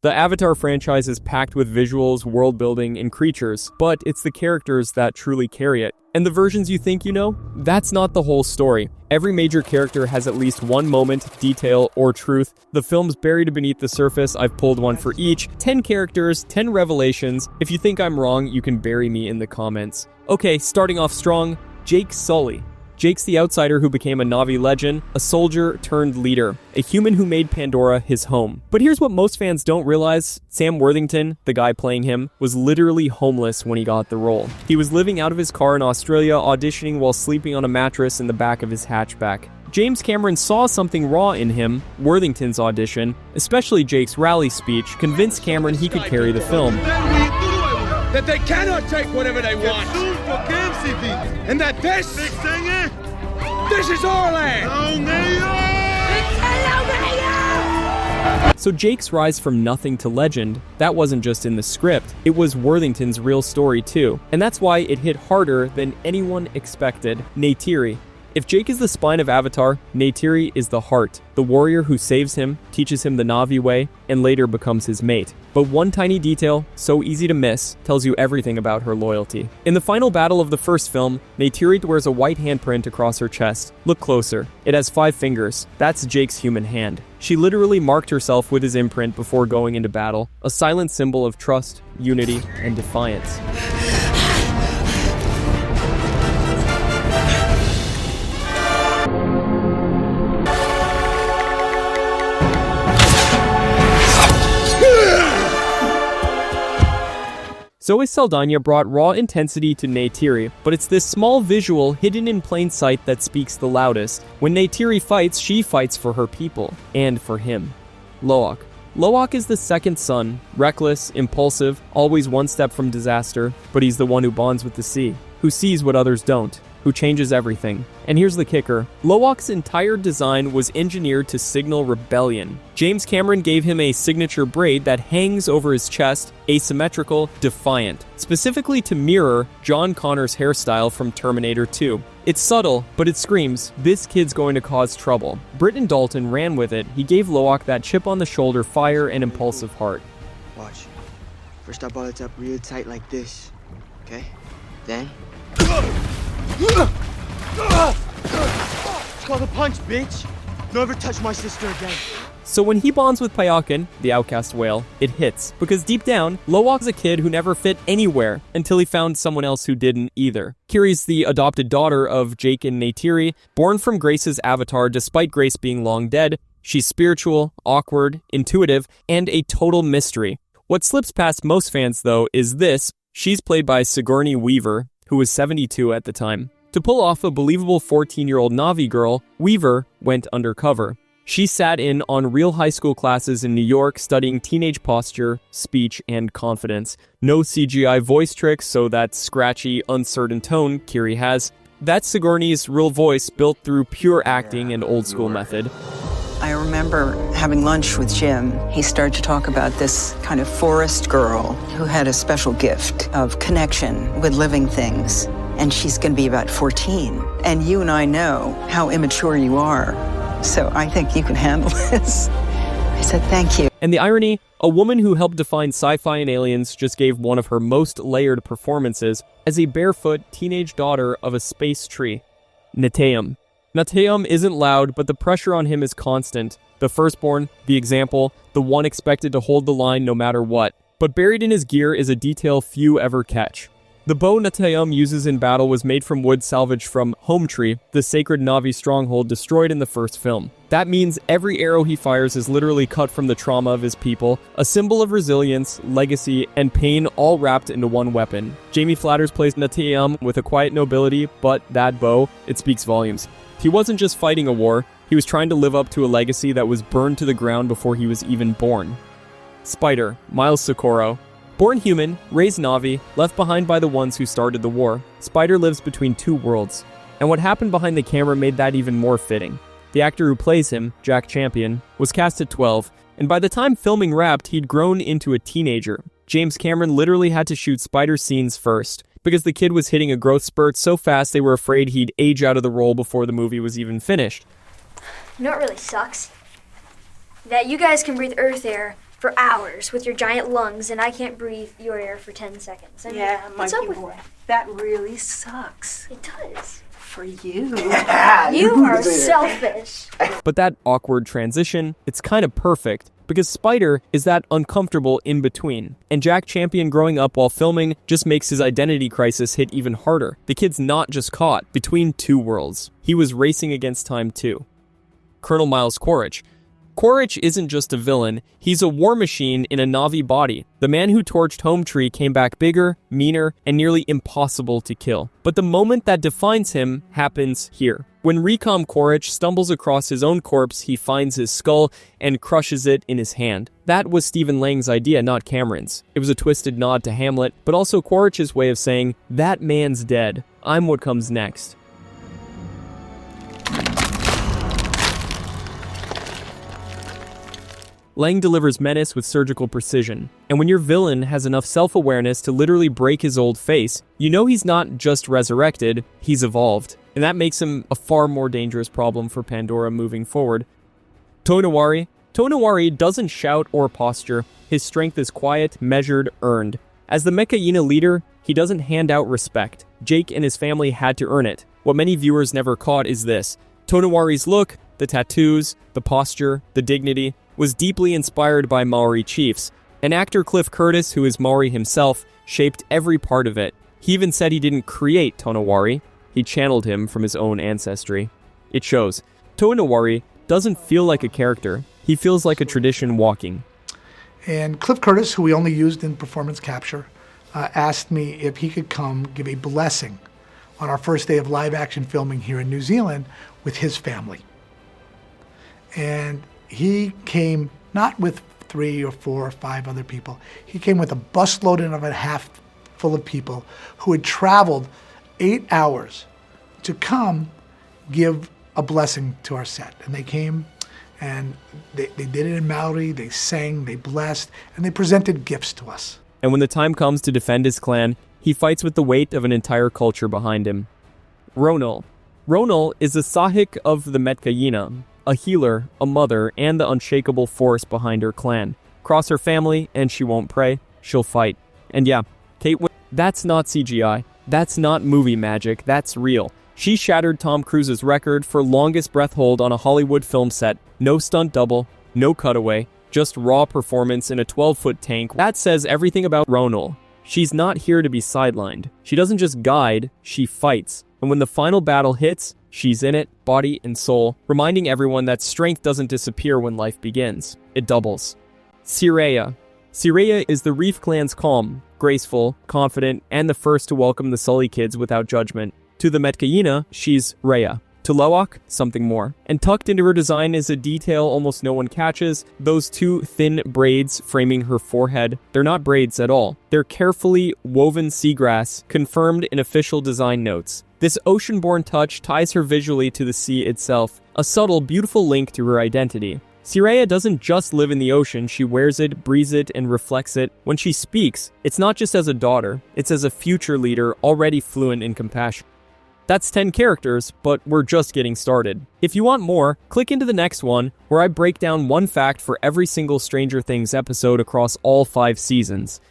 The Avatar franchise is packed with visuals, world building, and creatures, but it's the characters that truly carry it. And the versions you think you know? That's not the whole story. Every major character has at least one moment, detail, or truth. The film's buried beneath the surface. I've pulled one for each. 10 characters, 10 revelations. If you think I'm wrong, you can bury me in the comments. Okay, starting off strong, Jake Sully. Jake's the outsider who became a Na'vi legend, a soldier turned leader, a human who made Pandora his home. But here's what most fans don't realize. Sam Worthington, the guy playing him, was literally homeless when he got the role. He was living out of his car in Australia, auditioning while sleeping on a mattress in the back of his hatchback. James Cameron saw something raw in him. Worthington's audition, especially Jake's rally speech, convinced Cameron he could carry the film. That they cannot take whatever they want. And that this is our land. So Jake's rise from nothing to legend, that wasn't just in the script, it was Worthington's real story too. And that's why it hit harder than anyone expected. Neytiri. If Jake is the spine of Avatar, Neytiri is the heart, the warrior who saves him, teaches him the Na'vi way, and later becomes his mate. But one tiny detail, so easy to miss, tells you everything about her loyalty. In the final battle of the first film, Neytiri wears a white handprint across her chest. Look closer. It has 5 fingers. That's Jake's human hand. She literally marked herself with his imprint before going into battle, a silent symbol of trust, unity, and defiance. Zoe Saldana brought raw intensity to Neytiri, but it's this small visual hidden in plain sight that speaks the loudest. When Neytiri fights, she fights for her people, and for him. Lo'ak. Lo'ak is the second son, reckless, impulsive, always one step from disaster, but he's the one who bonds with the sea, who sees what others don't, who changes everything. And here's the kicker. Lo'ak's entire design was engineered to signal rebellion. James Cameron gave him a signature braid that hangs over his chest, asymmetrical, defiant, specifically to mirror John Connor's hairstyle from Terminator 2. It's subtle, but it screams, this kid's going to cause trouble. Britton Dalton ran with it. He gave Lo'ak that chip on the shoulder fire and impulsive heart. Watch. First I ball it up real tight like this, okay? Then... It's called a punch, bitch! Never touch my sister again. So when he bonds with Payakan, the outcast whale, it hits. Because deep down, Lo'ak's a kid who never fit anywhere until he found someone else who didn't either. Kiri's the adopted daughter of Jake and Neytiri, born from Grace's avatar despite Grace being long dead. She's spiritual, awkward, intuitive, and a total mystery. What slips past most fans, though, is this. She's played by Sigourney Weaver, who was 72 at the time. To pull off a believable 14-year-old Na'vi girl, Weaver went undercover. She sat in on real high school classes in New York studying teenage posture, speech, and confidence. No CGI voice tricks, so that scratchy, uncertain tone Kiri has. That's Sigourney's real voice built through pure acting and old-school method. I remember having lunch with Jim. He started to talk about this kind of forest girl who had a special gift of connection with living things. And she's going to be about 14. And you and I know how immature you are. So I think you can handle this. I said, thank you. And the irony, a woman who helped define sci-fi and aliens just gave one of her most layered performances as a barefoot teenage daughter of a space tree. Neteyam. Neteyam isn't loud, but the pressure on him is constant. The firstborn, the example, the one expected to hold the line no matter what. But buried in his gear is a detail few ever catch. The bow Neteyam uses in battle was made from wood salvaged from Hometree, the sacred Na'vi stronghold destroyed in the first film. That means every arrow he fires is literally cut from the trauma of his people, a symbol of resilience, legacy, and pain all wrapped into one weapon. Jamie Flatters plays Neteyam with a quiet nobility, but that bow, it speaks volumes. He wasn't just fighting a war, he was trying to live up to a legacy that was burned to the ground before he was even born. Spider, Miles Socorro. Born human, raised Na'vi, left behind by the ones who started the war, Spider lives between two worlds. And what happened behind the camera made that even more fitting. The actor who plays him, Jack Champion, was cast at 12, and by the time filming wrapped, he'd grown into a teenager. James Cameron literally had to shoot Spider scenes first, because the kid was hitting a growth spurt so fast they were afraid he'd age out of the role before the movie was even finished. You know what really sucks? That you guys can breathe Earth air, for hours with your giant lungs, and I can't breathe your air for 10 seconds. I mean, what's up with that? That really sucks. It does. For you. You are selfish. But that awkward transition, it's kind of perfect, because Spider is that uncomfortable in between. And Jack Champion growing up while filming just makes his identity crisis hit even harder. The kid's not just caught between two worlds. He was racing against time too. Colonel Miles Quaritch. Quaritch isn't just a villain, he's a war machine in a Na'vi body. The man who torched Hometree came back bigger, meaner, and nearly impossible to kill. But the moment that defines him happens here. When Recom Quaritch stumbles across his own corpse, he finds his skull and crushes it in his hand. That was Stephen Lang's idea, not Cameron's. It was a twisted nod to Hamlet, but also Quaritch's way of saying, that man's dead. I'm what comes next. Lang delivers menace with surgical precision, and when your villain has enough self-awareness to literally break his old face, you know he's not just resurrected, he's evolved. And that makes him a far more dangerous problem for Pandora moving forward. Tonowari. Tonowari doesn't shout or posture. His strength is quiet, measured, earned. As the Mecha-Yina leader, he doesn't hand out respect. Jake and his family had to earn it. What many viewers never caught is this. Tonowari's look, the tattoos, the posture, the dignity, was deeply inspired by Maori chiefs. And actor Cliff Curtis, who is Maori himself, shaped every part of it. He even said he didn't create Tonowari. He channeled him from his own ancestry. It shows. Tonowari doesn't feel like a character. He feels like a tradition walking. And Cliff Curtis, who we only used in performance capture, asked me if he could come give a blessing on our first day of live action filming here in New Zealand with his family. And he came not with 3 or 4 or 5 other people. He came with a busload and a half full of people who had traveled 8 hours to come give a blessing to our set. And they came and they did it in Maori, they sang, they blessed, and they presented gifts to us. And when the time comes to defend his clan, he fights with the weight of an entire culture behind him. Ronal. Ronal is the Sahik of the Metka-Yina, a healer, a mother, and the unshakable force behind her clan. Cross her family, and she won't pray, she'll fight. And yeah, that's not CGI. That's not movie magic, that's real. She shattered Tom Cruise's record for longest breath hold on a Hollywood film set. No stunt double, no cutaway, just raw performance in a 12-foot tank. That says everything about Ronal. She's not here to be sidelined. She doesn't just guide, she fights. And when the final battle hits, she's in it, body and soul, reminding everyone that strength doesn't disappear when life begins. It doubles. Sireya. Sireya is the Reef clan's calm, graceful, confident, and the first to welcome the Sully kids without judgment. To the Metka-Yina, she's Rhea. To Lawak, something more. And tucked into her design is a detail almost no one catches, those 2 thin braids framing her forehead. They're not braids at all. They're carefully woven seagrass, confirmed in official design notes. This ocean-born touch ties her visually to the sea itself, a subtle, beautiful link to her identity. Sireya doesn't just live in the ocean, she wears it, breathes it, and reflects it. When she speaks, it's not just as a daughter, it's as a future leader already fluent in compassion. That's 10 characters, but we're just getting started. If you want more, click into the next one, where I break down one fact for every single Stranger Things episode across all 5 seasons.